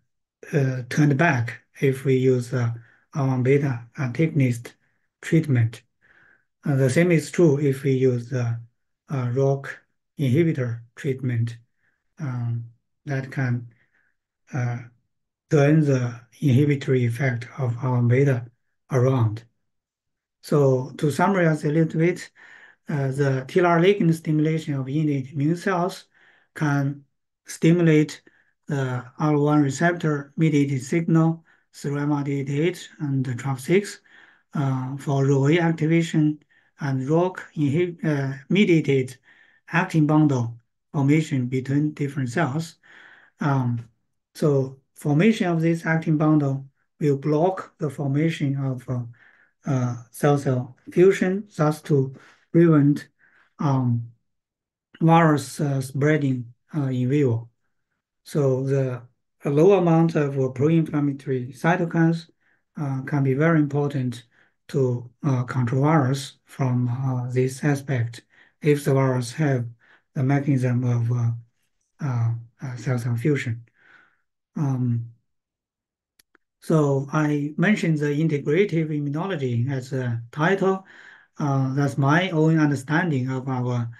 turned back if we use alpha beta antagonist treatment. The same is true if we use ROCK inhibitor treatment. Um, that can uh, turn the inhibitory effect of alpha beta around. So to summarize a little bit, the TLR ligand stimulation of innate immune cells can stimulate the IL-1 receptor mediated signal through MRD88 and TRAP6 for ROA activation and ROC mediated actin bundle formation between different cells. Um, so formation of this actin bundle will block the formation of cell-cell fusion, thus to prevent um, virus spreading in vivo. So the a low amount of pro-inflammatory cytokines can be very important to control virus from this aspect if the virus have the mechanism of cell-cell fusion. Um, so I mentioned the integrative immunology as a title. That's my own understanding of our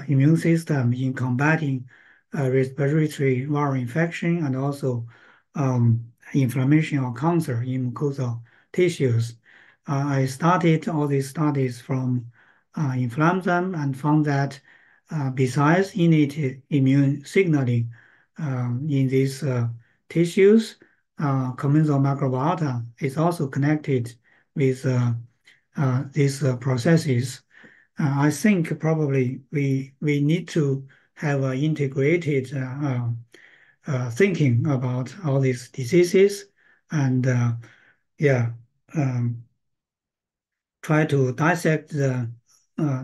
immune system in combating respiratory viral infection and also inflammation or cancer in mucosal tissues. I started all these studies from influenza and found that besides innate immune signaling in these tissues, commensal microbiota is also connected with these processes. I think probably we need to have an integrated thinking about all these diseases and yeah, um, try to dissect the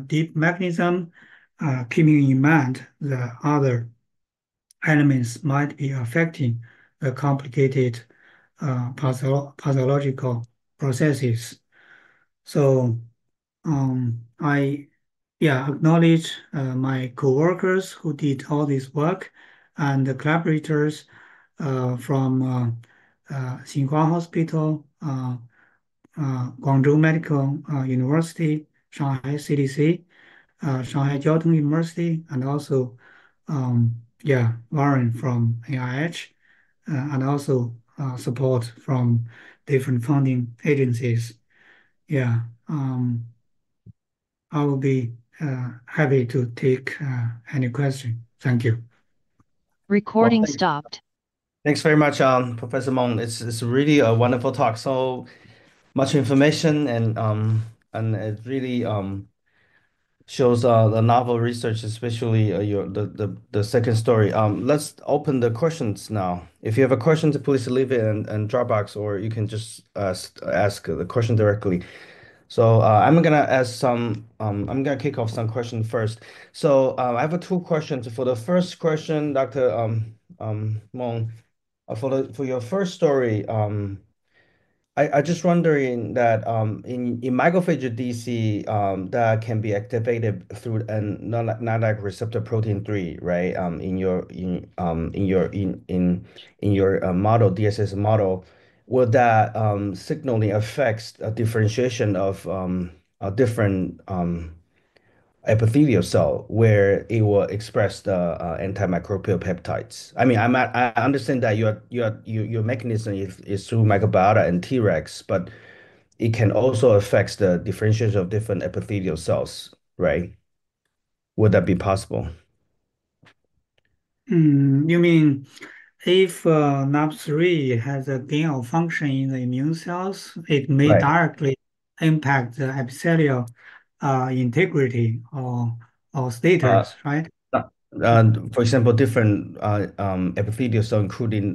deep mechanism, keeping in mind the other elements might be affecting the complicated pathological processes. So I yeah acknowledge my coworkers who did all this work and the collaborators from Tsinghua Hospital, Guangzhou Medical University, Shanghai CDC, Shanghai Jiao Tong University, and also yeah Warren from NIH, and also support from different funding agencies. Yeah. I will be happy to take any question. Thank you. Well, Recording thanks. stopped. Thanks very much, Professor Mong. It's really a wonderful talk. So much information and it's really shows the novel research, especially the second story. Let's open the questions now. If you have a question, please leave it in Dropbox, or you can just ask the question directly. So I'm gonna ask some. I'm gonna kick off some questions first. So I have two questions. For the first question, Dr. Mong, for your first story, I just wondering that in macrophage DC that can be activated through an non-like receptor protein 3, right? In your model DSS model, will that signaling affects a differentiation of a different epithelial cell where it will express the antimicrobial peptides. I mean, I understand that your mechanism is through microbiota and Tregs, but it can also affect the differentiation of different epithelial cells, right? Would that be possible? You mean if NAP3 has a gain of function in the immune cells, it may Right. directly impact the epithelial integrity or Uh, status, right? uh, for example, different epithelial cell, including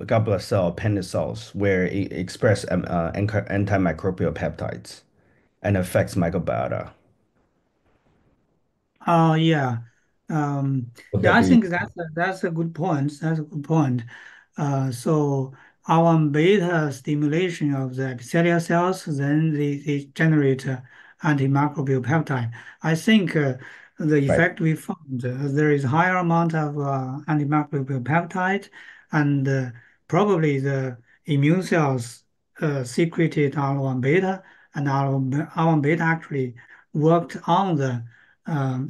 goblet cell, appendix cells, where it express antimicrobial peptides and affects microbiota. Oh yeah, um, Would yeah. that I be think that's a good point. That's a good point. So our beta stimulation of the epithelial cells, then they generate antimicrobial peptide. I think the right? effect we found, there is higher amount of antimicrobial peptide, and probably the immune cells secreted IL-1 beta, and IL-1 beta actually worked on the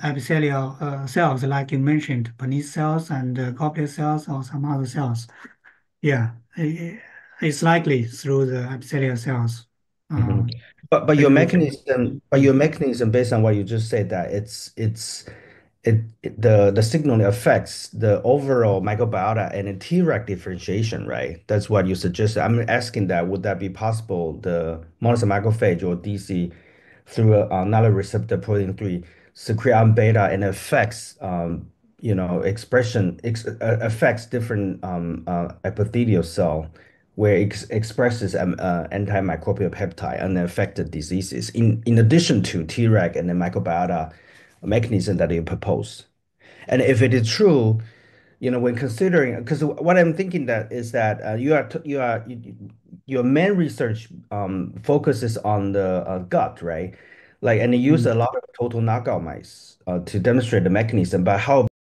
epithelial cells, like you mentioned, Panisse cells and goblet cells or some other cells. Yeah, it's likely through the epithelial cells. Mhm. Uh, But Maybe we can. your Mm. mechanism based on what you just said that the signaling affects the overall microbiota and the Treg differentiation, right? That's what you suggested. I'm asking that would that be possible, the monocyte macrophage or DC through another receptor protein 3 secrete on beta and affects expression affects different epithelial cell where it expresses antimicrobial peptide and affected diseases in addition to Treg and the microbiota mechanism that you propose. And if it is true, when considering, because what I'm thinking that is that your main research focuses on the gut, right? Like, and you use Mm. a lot of total knockout mice to demonstrate the mechanism. But how